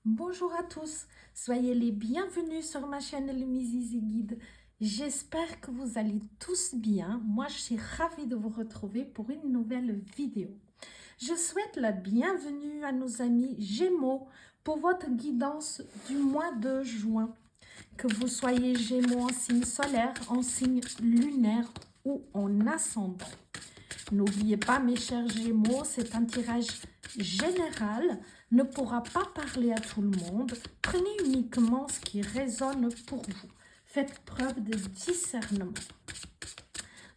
Bonjour à tous, soyez les bienvenus sur ma chaîne Le Easy Guide. J'espère que vous allez tous bien. Moi, je suis ravie de vous retrouver pour une nouvelle vidéo. Je souhaite la bienvenue à nos amis Gémeaux pour votre guidance du mois de juin. Que vous soyez Gémeaux en signe solaire, en signe lunaire ou en ascendant. N'oubliez pas, mes chers Gémeaux, c'est un tirage général, ne pourra pas parler à tout le monde. Prenez uniquement ce qui résonne pour vous. Faites preuve de discernement.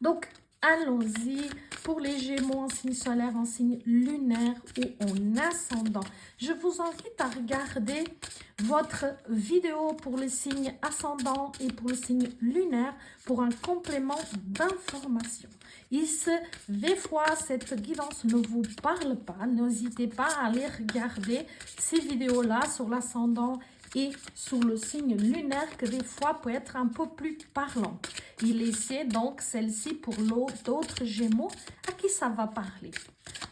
Donc, allons-y pour les Gémeaux en signe solaire, en signe lunaire ou en ascendant. Je vous invite à regarder votre vidéo pour le signe ascendant et pour le signe lunaire pour un complément d'information. Des fois, cette guidance ne vous parle pas. N'hésitez pas à aller regarder ces vidéos-là sur l'ascendant et sur le signe lunaire que des fois peut être un peu plus parlant. Et laissez donc celle-ci pour d'autres Gémeaux à qui ça va parler.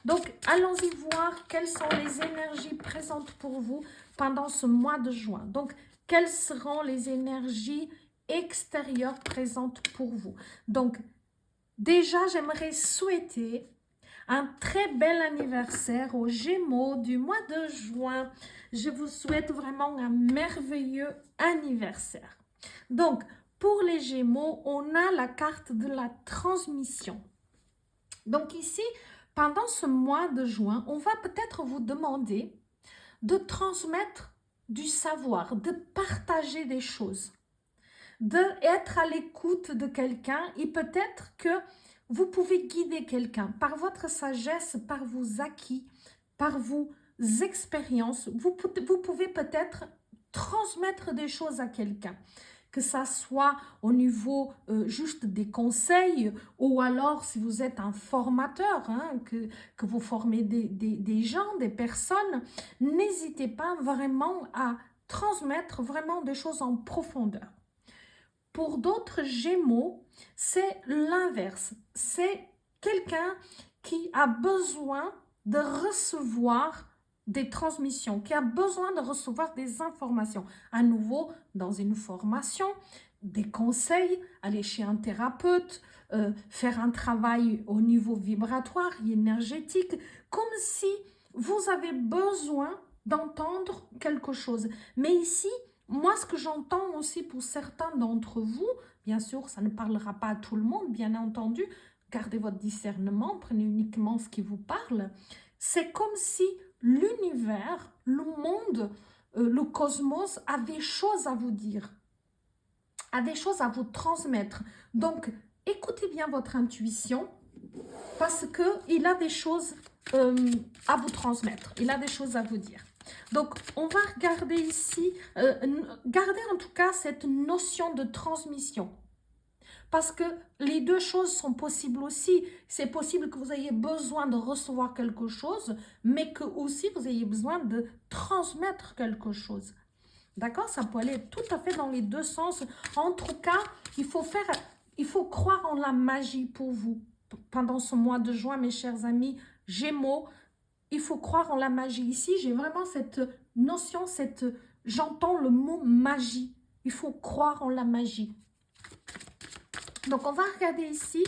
Donc, allons-y voir quelles sont les énergies présentes pour vous pendant ce mois de juin. Donc, quelles seront les énergies extérieures présentes pour vous. Donc, déjà, j'aimerais souhaiter un très bel anniversaire aux Gémeaux du mois de juin. Je vous souhaite vraiment un merveilleux anniversaire. Donc, pour les Gémeaux, on a la carte de la transmission. Donc ici, pendant ce mois de juin, on va peut-être vous demander de transmettre du savoir, de partager des choses, d'être à l'écoute de quelqu'un et peut-être que vous pouvez guider quelqu'un par votre sagesse, par vos acquis, par vos expériences. Vous pouvez peut-être transmettre des choses à quelqu'un, que ça soit au niveau juste des conseils ou alors si vous êtes un formateur, que vous formez des gens, des personnes, n'hésitez pas vraiment à transmettre vraiment des choses en profondeur. Pour d'autres Gémeaux, c'est l'inverse. C'est quelqu'un qui a besoin de recevoir des transmissions, qui a besoin de recevoir des informations. À nouveau, dans une formation, des conseils, aller chez un thérapeute, faire un travail au niveau vibratoire et énergétique, comme si vous avez besoin d'entendre quelque chose. Mais ici, moi, ce que j'entends aussi pour certains d'entre vous, bien sûr, ça ne parlera pas à tout le monde, bien entendu, gardez votre discernement, prenez uniquement ce qui vous parle. C'est comme si l'univers, le monde, le cosmos a des choses à vous dire, a des choses à vous transmettre. Donc, écoutez bien votre intuition parce qu'il a des choses à vous transmettre, il a des choses à vous dire. Donc, on va regarder ici, garder en tout cas cette notion de transmission. Parce que les deux choses sont possibles aussi. C'est possible que vous ayez besoin de recevoir quelque chose, mais que aussi vous ayez besoin de transmettre quelque chose. D'accord? Ça peut aller tout à fait dans les deux sens. En tout cas, il faut croire en la magie pour vous. Pendant ce mois de juin, mes chers amis Gémeaux, il faut croire en la magie. Ici, j'ai vraiment cette notion, j'entends le mot magie. Il faut croire en la magie. Donc, on va regarder ici,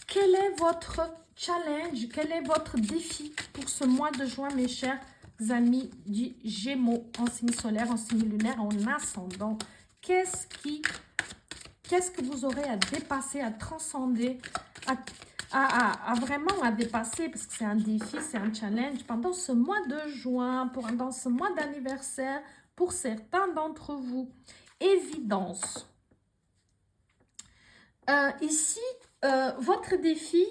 quel est votre challenge, quel est votre défi pour ce mois de juin, mes chers amis du Gémeaux, en signe solaire, en signe lunaire, en ascendant. Qu'est-ce que vous aurez à dépasser, à transcender, vraiment à dépasser, parce que c'est un défi, c'est un challenge, pendant ce mois de juin, pendant ce mois d'anniversaire, pour certains d'entre vous. Évidence. Ici, votre défi,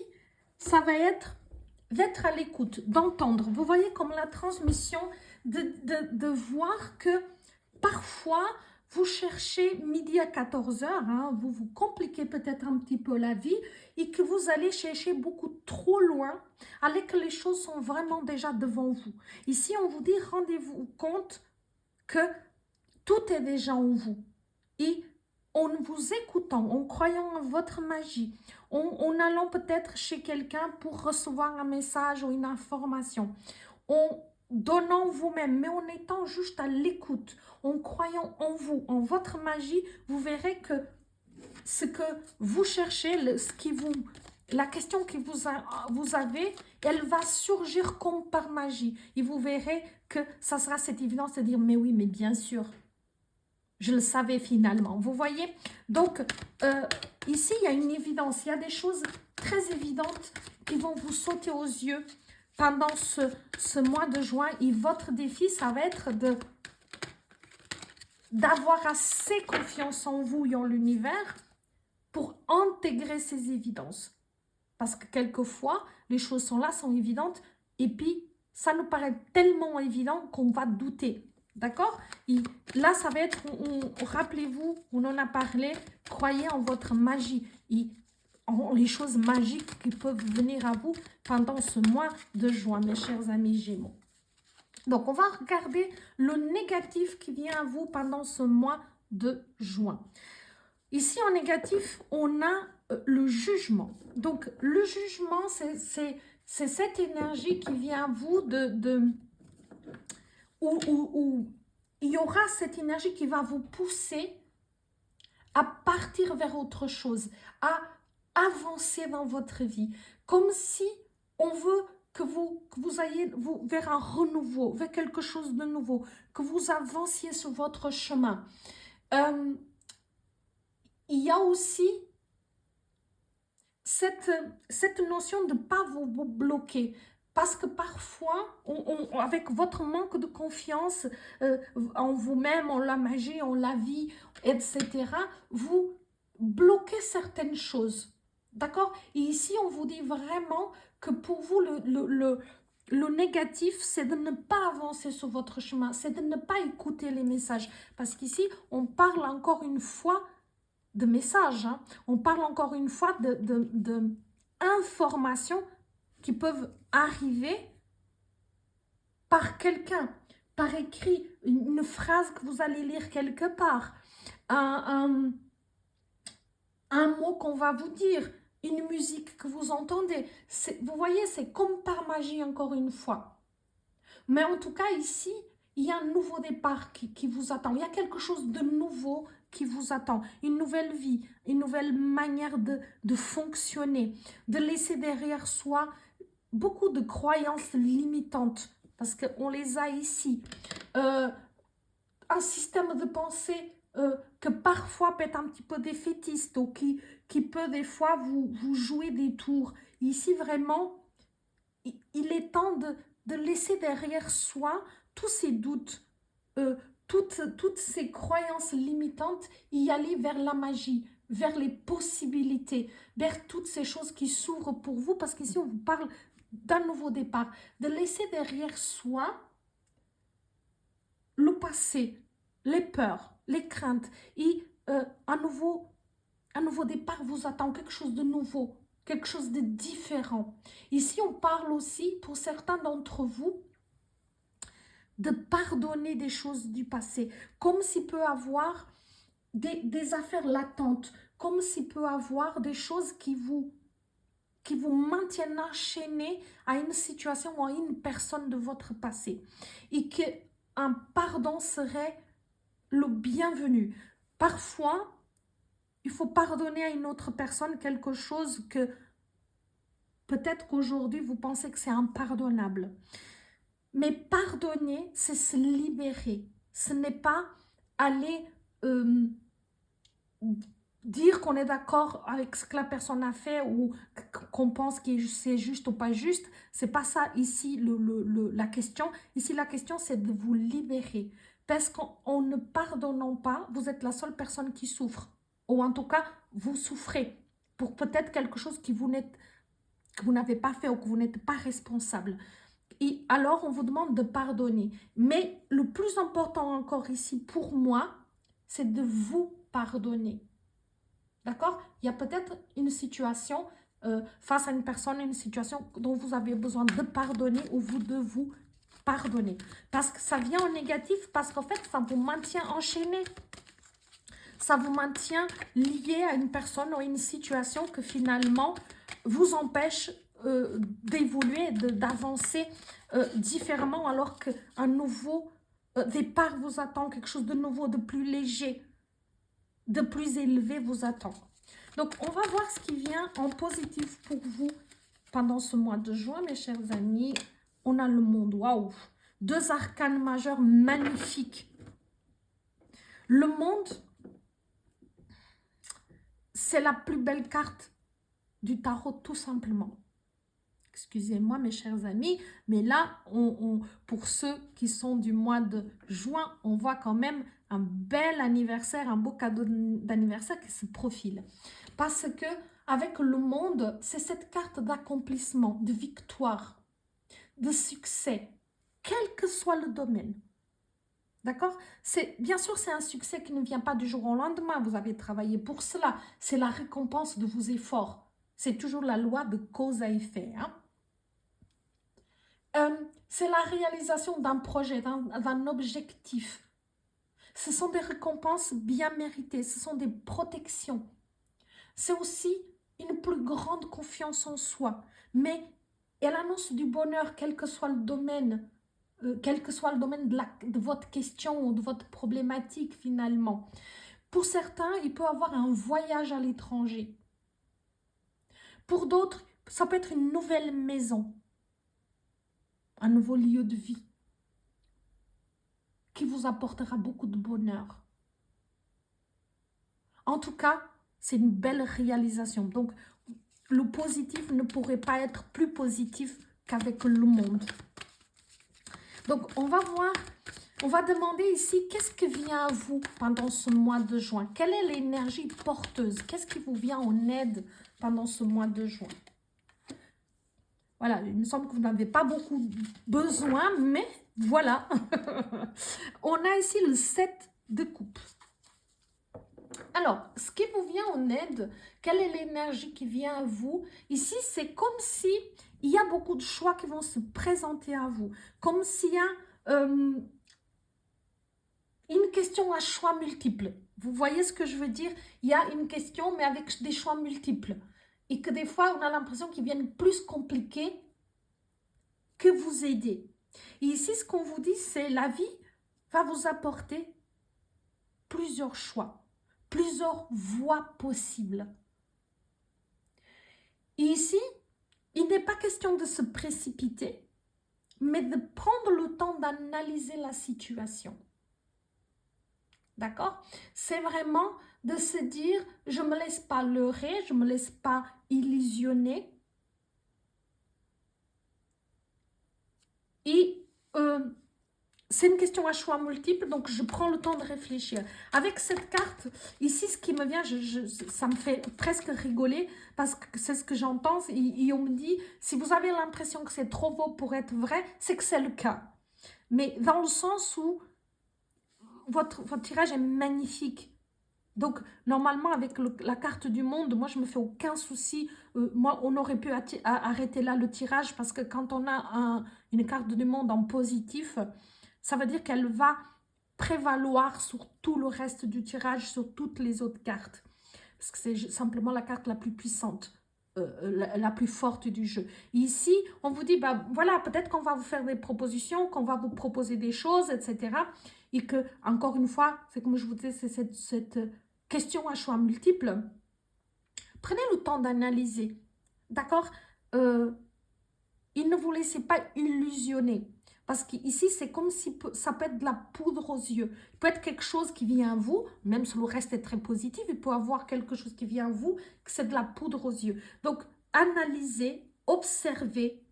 ça va être d'être à l'écoute, d'entendre. Vous voyez comme la transmission, de voir que parfois, vous cherchez midi à 14 heures, vous vous compliquez peut-être un petit peu la vie et que vous allez chercher beaucoup trop loin, alors que les choses sont vraiment déjà devant vous. Ici, on vous dit, rendez-vous compte que tout est déjà en vous. Et en vous écoutant, en croyant en votre magie, en allant peut-être chez quelqu'un pour recevoir un message ou une information, en donnant vous-même, mais en étant juste à l'écoute, en croyant en vous, en votre magie, vous verrez que ce que vous cherchez, la question que vous avez, elle va surgir comme par magie. Et vous verrez que ça sera cette évidence de dire, mais oui, mais bien sûr, je le savais finalement. Vous voyez? Donc, ici, il y a une évidence. Il y a des choses très évidentes qui vont vous sauter aux yeux pendant ce mois de juin. Et votre défi, ça va être d'avoir assez confiance en vous et en l'univers pour intégrer ces évidences. Parce que quelquefois, les choses sont là, sont évidentes, et puis ça nous paraît tellement évident qu'on va douter. D'accord? Là, ça va être, rappelez-vous, on en a parlé, croyez en votre magie, et en les choses magiques qui peuvent venir à vous pendant ce mois de juin, mes chers amis Gémeaux. Donc, on va regarder le négatif qui vient à vous pendant ce mois de juin. Ici, en négatif, on a le jugement. Donc, le jugement, c'est cette énergie qui vient à vous où il y aura cette énergie qui va vous pousser à partir vers autre chose, à avancer dans votre vie. Comme si on veut que vous ayez vers un renouveau, vers quelque chose de nouveau, que vous avanciez sur votre chemin. Il y a aussi cette notion de ne pas vous bloquer. Parce que parfois, avec votre manque de confiance en vous-même, en la magie, en la vie, etc., vous bloquez certaines choses. D'accord? Et ici, on vous dit vraiment que pour vous, le négatif, c'est de ne pas avancer sur votre chemin, c'est de ne pas écouter les messages. Parce qu'ici, on parle encore une fois de messages. Hein. On parle encore une fois d'informations qui peuvent arriver par quelqu'un, par écrit, une phrase que vous allez lire quelque part, un mot qu'on va vous dire, une musique que vous entendez. Vous voyez, c'est comme par magie encore une fois. Mais en tout cas, ici, il y a un nouveau départ qui vous attend. Il y a quelque chose de nouveau qui vous attend. Une nouvelle vie, une nouvelle manière de fonctionner, de laisser derrière soi beaucoup de croyances limitantes, parce qu'on les a ici. Un système de pensée que parfois peut être un petit peu défaitiste ou qui peut des fois vous jouer des tours. Ici, vraiment, il est temps de laisser derrière soi tous ces doutes, toutes ces croyances limitantes, y aller vers la magie, vers les possibilités, vers toutes ces choses qui s'ouvrent pour vous, parce qu'ici on vous parle d'un nouveau départ, de laisser derrière soi le passé, les peurs, les craintes, et un nouveau départ vous attend, quelque chose de nouveau, quelque chose de différent. Ici, on parle aussi, pour certains d'entre vous, de pardonner des choses du passé, comme s'il peut avoir des affaires latentes, comme s'il peut avoir des choses qui vous maintiennent enchaînés à une situation ou à une personne de votre passé. Et qu'un pardon serait le bienvenu. Parfois, il faut pardonner à une autre personne quelque chose que peut-être qu'aujourd'hui, vous pensez que c'est impardonnable. Mais pardonner, c'est se libérer. Ce n'est pas aller dire qu'on est d'accord avec ce que la personne a fait ou qu'on pense que c'est juste ou pas juste. C'est pas ça ici la question. Ici, la question, c'est de vous libérer. Parce qu'en ne pardonnant pas, vous êtes la seule personne qui souffre. Ou en tout cas, vous souffrez pour peut-être quelque chose que vous n'avez pas fait ou que vous n'êtes pas responsable. Et alors, on vous demande de pardonner. Mais le plus important encore ici, pour moi, c'est de vous pardonner. D'accord? Il y a peut-être une situation, face à une personne, une situation dont vous avez besoin de pardonner ou vous de vous pardonner. Parce que ça vient en négatif, parce qu'en fait, ça vous maintient enchaîné. Ça vous maintient lié à une personne ou à une situation que finalement vous empêche d'évoluer, d'avancer différemment, alors qu'un nouveau départ vous attend, quelque chose de nouveau, de plus léger, de plus élevé vous attend. Donc, on va voir ce qui vient en positif pour vous pendant ce mois de juin, mes chers amis. On a le monde, waouh! 2 arcanes majeurs magnifiques. Le monde, c'est la plus belle carte du tarot, tout simplement. Excusez-moi, mes chers amis, mais là, pour ceux qui sont du mois de juin, on voit quand même un bel anniversaire, un beau cadeau d'anniversaire qui se profile. Parce que avec le monde, c'est cette carte d'accomplissement, de victoire, de succès, quel que soit le domaine. D'accord? Bien sûr, c'est un succès qui ne vient pas du jour au lendemain. Vous avez travaillé pour cela. C'est la récompense de vos efforts. C'est toujours la loi de cause à effet. Hein? C'est la réalisation d'un projet, d'un objectif. Ce sont des récompenses bien méritées. Ce sont des protections. C'est aussi une plus grande confiance en soi. Mais elle annonce du bonheur, quel que soit le domaine. Quel que soit le domaine de votre question ou de votre problématique finalement. Pour certains, il peut y avoir un voyage à l'étranger. Pour d'autres, ça peut être une nouvelle maison, un nouveau lieu de vie qui vous apportera beaucoup de bonheur. En tout cas, c'est une belle réalisation. Donc, le positif ne pourrait pas être plus positif qu'avec le monde. Donc, on va voir, on va demander ici, qu'est-ce qui vient à vous pendant ce mois de juin? Quelle est l'énergie porteuse? Qu'est-ce qui vous vient en aide pendant ce mois de juin? Voilà, il me semble que vous n'avez pas beaucoup besoin, mais voilà. On a ici le 7 de coupe. Alors, ce qui vous vient en aide, quelle est l'énergie qui vient à vous? Ici, c'est comme si il y a beaucoup de choix qui vont se présenter à vous. Comme s'il y a une question à choix multiples. Vous voyez ce que je veux dire? Il y a une question, mais avec des choix multiples. Et que des fois, on a l'impression qu'ils viennent plus compliqués que vous aider. Et ici, ce qu'on vous dit, c'est la vie va vous apporter plusieurs choix, plusieurs voies possibles. Et ici, il n'est pas question de se précipiter, mais de prendre le temps d'analyser la situation. D'accord? C'est vraiment de se dire, je ne me laisse pas leurrer, je ne me laisse pas illusionner. Et c'est une question à choix multiples, donc je prends le temps de réfléchir. Avec cette carte, ici, ce qui me vient, ça me fait presque rigoler, parce que c'est ce que j'entends, et on me dit, si vous avez l'impression que c'est trop beau pour être vrai, c'est que c'est le cas. Mais dans le sens où votre tirage est magnifique. Donc, normalement, avec la carte du monde, moi, je ne me fais aucun souci. Moi, on aurait pu arrêter là le tirage, parce que quand on a une carte du monde en positif, ça veut dire qu'elle va prévaloir sur tout le reste du tirage, sur toutes les autres cartes. Parce que c'est simplement la carte la plus puissante, la plus forte du jeu. Et ici, on vous dit, bah, voilà, peut-être qu'on va vous faire des propositions, qu'on va vous proposer des choses, etc. Et que, encore une fois, c'est comme je vous disais, c'est cette question à choix multiples. Prenez le temps d'analyser, d'accord? Et ne vous laissez pas illusionner. Parce qu'ici, c'est comme si ça peut être de la poudre aux yeux. Il peut être quelque chose qui vient à vous, même si le reste est très positif, il peut avoir quelque chose qui vient à vous, que c'est de la poudre aux yeux. Donc, analysez, observez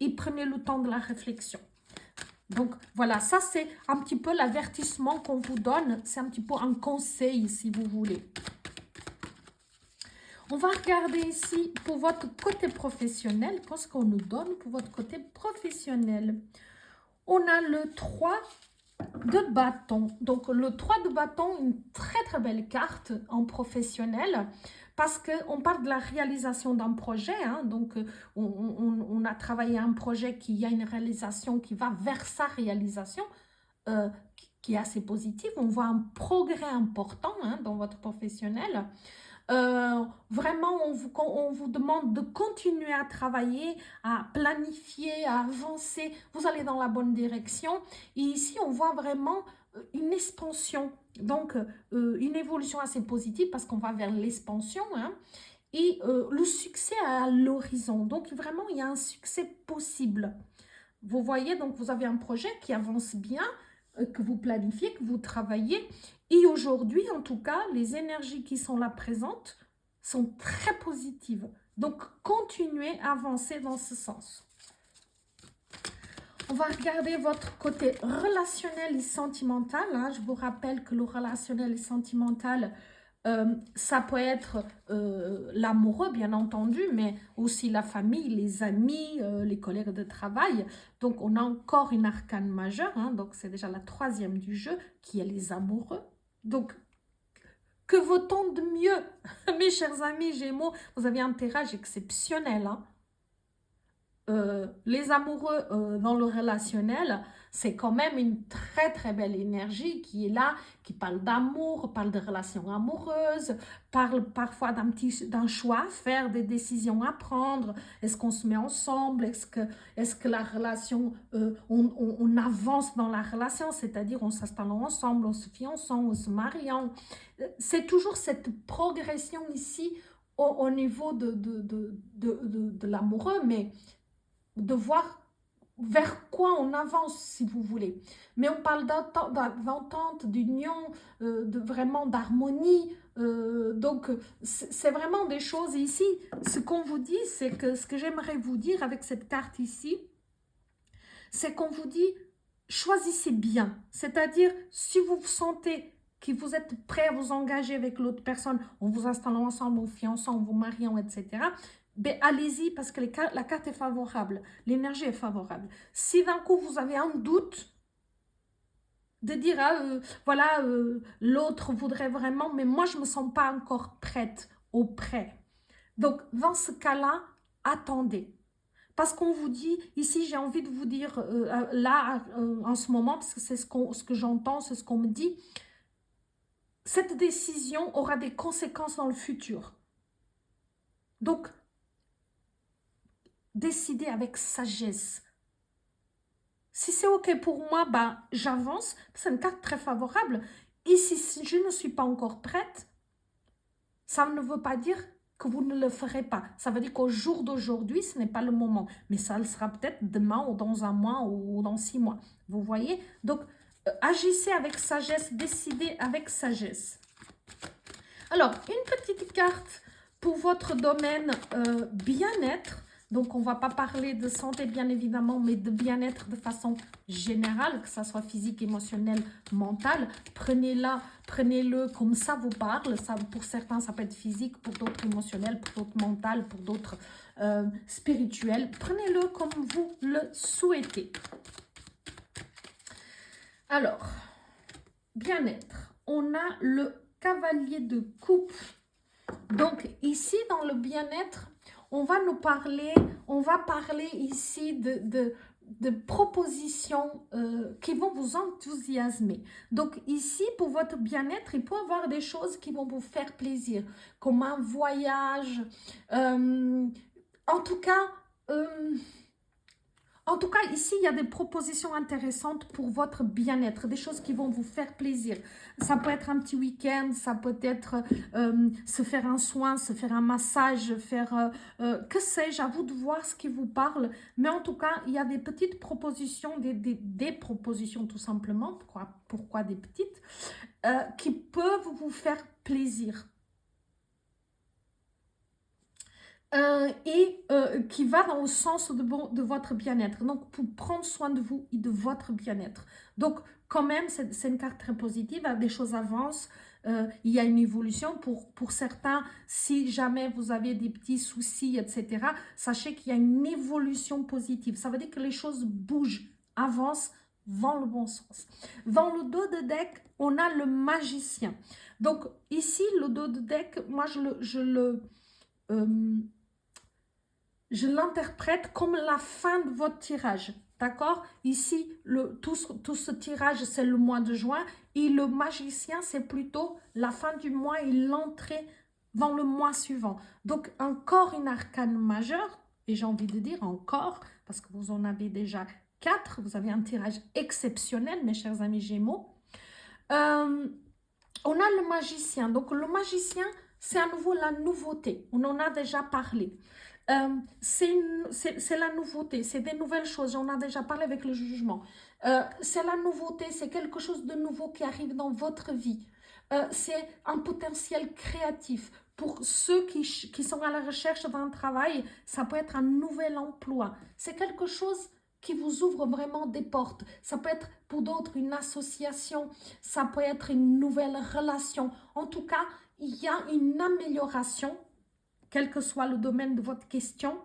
et prenez le temps de la réflexion. Donc, voilà, ça c'est un petit peu l'avertissement qu'on vous donne. C'est un petit peu un conseil, si vous voulez. On va regarder ici pour votre côté professionnel. Qu'est-ce qu'on nous donne pour votre côté professionnel? On a le 3 de bâton. Donc, le 3 de bâton, une très très belle carte en professionnel. Parce qu'on parle de la réalisation d'un projet. Hein, donc, on a travaillé un projet qui a une réalisation qui va vers sa réalisation, qui est assez positive. On voit un progrès important hein, dans votre professionnel. Vraiment, on vous demande de continuer à travailler, à planifier, à avancer. Vous allez dans la bonne direction. Et ici, on voit vraiment une expansion. Donc, une évolution assez positive parce qu'on va vers l'expansion, hein. Et le succès à l'horizon. Donc, vraiment, il y a un succès possible. Vous voyez, donc vous avez un projet qui avance bien, que vous planifiez, que vous travaillez. Et aujourd'hui, en tout cas, les énergies qui sont là présentes sont très positives. Donc, continuez à avancer dans ce sens. On va regarder votre côté relationnel et sentimental, hein. Je vous rappelle que le relationnel et sentimental, ça peut être l'amoureux, bien entendu, mais aussi la famille, les amis, les collègues de travail. Donc, on a encore une arcane majeure, hein. Donc c'est déjà la troisième du jeu, qui est les amoureux. Donc, que vaut-on de mieux? Mes chers amis Gémeaux, vous avez un tirage exceptionnel, hein. Les amoureux dans le relationnel, c'est quand même une très très belle énergie qui est là, qui parle d'amour, parle de relations amoureuses, parle parfois d'un choix à faire, des décisions à prendre. Est-ce qu'on se met ensemble? Est-ce que la relation, on avance dans la relation, c'est-à-dire on s'installe ensemble, on se fie ensemble, on se marie. C'est toujours cette progression ici au niveau de l'amoureux, mais de voir vers quoi on avance, si vous voulez. Mais on parle d'entente, d'union, vraiment d'harmonie. Donc, c'est vraiment des choses ici. Ce qu'on vous dit, c'est que ce que j'aimerais vous dire avec cette carte ici, c'est qu'on vous dit, choisissez bien. C'est-à-dire, si vous vous sentez que vous êtes prêt à vous engager avec l'autre personne, en vous installant ensemble, en vous fiançant, en vous mariant, etc., ben, allez-y parce que la carte est favorable, l'énergie est favorable. Si d'un coup vous avez un doute, de dire, voilà, l'autre voudrait vraiment, mais moi je ne me sens pas encore prête ou prêt. Donc dans ce cas-là, attendez. Parce qu'on vous dit, ici j'ai envie de vous dire, là en ce moment, parce que c'est ce que j'entends, c'est ce qu'on me dit, cette décision aura des conséquences dans le futur. Donc, décidez avec sagesse. Si c'est OK pour moi, ben, j'avance. C'est une carte très favorable. Et si je ne suis pas encore prête, ça ne veut pas dire que vous ne le ferez pas. Ça veut dire qu'au jour d'aujourd'hui, ce n'est pas le moment. Mais ça le sera peut-être demain ou dans un mois ou dans 6 mois. Vous voyez? Donc, agissez avec sagesse, décidez avec sagesse. Alors, une petite carte pour votre domaine bien-être. Donc, on ne va pas parler de santé, bien évidemment, mais de bien-être de façon générale, que ce soit physique, émotionnel, mental. Prenez-le comme ça vous parle. Ça, pour certains, ça peut être physique, pour d'autres émotionnel, pour d'autres mental, pour d'autres spirituel. Prenez-le comme vous le souhaitez. Alors, bien-être. On a le cavalier de coupe. Donc, ici, dans le bien-être, on va parler ici de propositions qui vont vous enthousiasmer. Donc, ici, pour votre bien-être, il peut y avoir des choses qui vont vous faire plaisir, comme un voyage. En tout cas, ici, il y a des propositions intéressantes pour votre bien-être, des choses qui vont vous faire plaisir. Ça peut être un petit week-end, ça peut être se faire un soin, se faire un massage, faire, que sais-je, à vous de voir ce qui vous parle. Mais en tout cas, il y a des petites propositions, des propositions tout simplement, pourquoi des petites, qui peuvent vous faire plaisir. Qui va dans le sens de votre bien-être. Donc, pour prendre soin de vous et de votre bien-être. Donc, quand même, c'est une carte très positive. Des choses avancent. Il y a une évolution. Pour certains, si jamais vous avez des petits soucis, etc., sachez qu'il y a une évolution positive. Ça veut dire que les choses bougent, avancent, vont le bon sens. Dans le dos de deck, on a le magicien. Donc, ici, le dos de deck, moi, je l'interprète comme la fin de votre tirage, d'accord? Ici, tout ce tirage, c'est le mois de juin et le magicien, c'est plutôt la fin du mois et l'entrée dans le mois suivant. Donc, encore une arcane majeure, et j'ai envie de dire encore, parce que vous en avez déjà 4, vous avez un tirage exceptionnel, mes chers amis Gémeaux. On a le magicien. Donc, le magicien, c'est à nouveau la nouveauté. On en a déjà parlé. C'est la nouveauté, c'est des nouvelles choses. On a déjà parlé avec le jugement. C'est la nouveauté, c'est quelque chose de nouveau qui arrive dans votre vie. C'est un potentiel créatif. Pour ceux qui sont à la recherche d'un travail, ça peut être un nouvel emploi. C'est quelque chose qui vous ouvre vraiment des portes. Ça peut être pour d'autres une association, ça peut être une nouvelle relation. En tout cas, il y a une amélioration, quel que soit le domaine de votre question,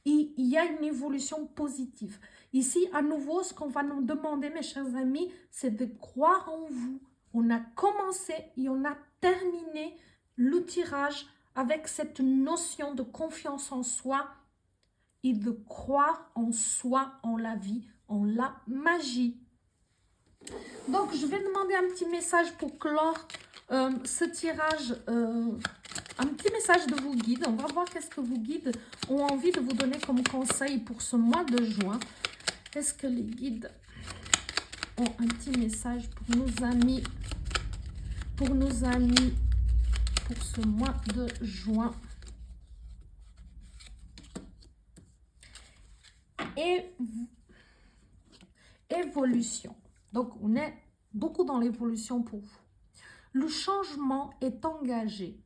il y a une évolution positive. Ici, à nouveau, ce qu'on va nous demander, mes chers amis, c'est de croire en vous. On a commencé et on a terminé le tirage avec cette notion de confiance en soi et de croire en soi, en la vie, en la magie. Donc, je vais demander un petit message pour clore ce tirage, un petit message de vos guides. On va voir qu'est-ce que vos guides ont envie de vous donner comme conseil pour ce mois de juin. Est-ce que les guides ont un petit message pour nos amis, pour ce mois de juin? Et évolution. Donc, on est beaucoup dans l'évolution pour vous. Le changement est engagé.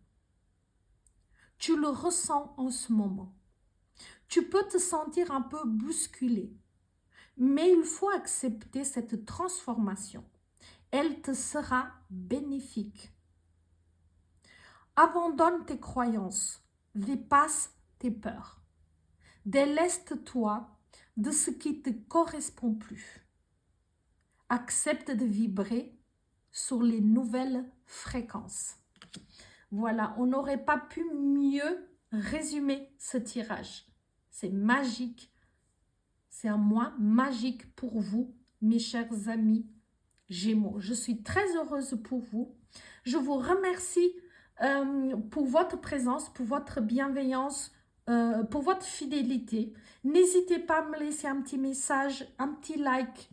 Tu le ressens en ce moment. Tu peux te sentir un peu bousculé, mais il faut accepter cette transformation. Elle te sera bénéfique. Abandonne tes croyances, dépasse tes peurs. Déleste-toi de ce qui ne te correspond plus. Accepte de vibrer sur les nouvelles fréquences. Voilà, on n'aurait pas pu mieux résumer ce tirage. C'est magique. C'est un mois magique pour vous, mes chers amis Gémeaux. Je suis très heureuse pour vous. Je vous remercie pour votre présence, pour votre bienveillance, pour votre fidélité. N'hésitez pas à me laisser un petit message, un petit like,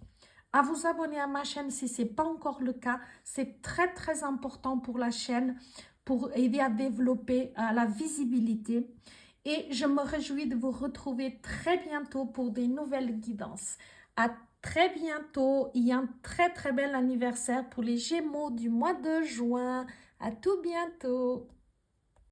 à vous abonner à ma chaîne si ce n'est pas encore le cas. C'est très très important pour la chaîne, pour aider à développer la visibilité. Et je me réjouis de vous retrouver très bientôt pour des nouvelles guidances. À très bientôt et un très très bel anniversaire pour les Gémeaux du mois de juin. À tout bientôt.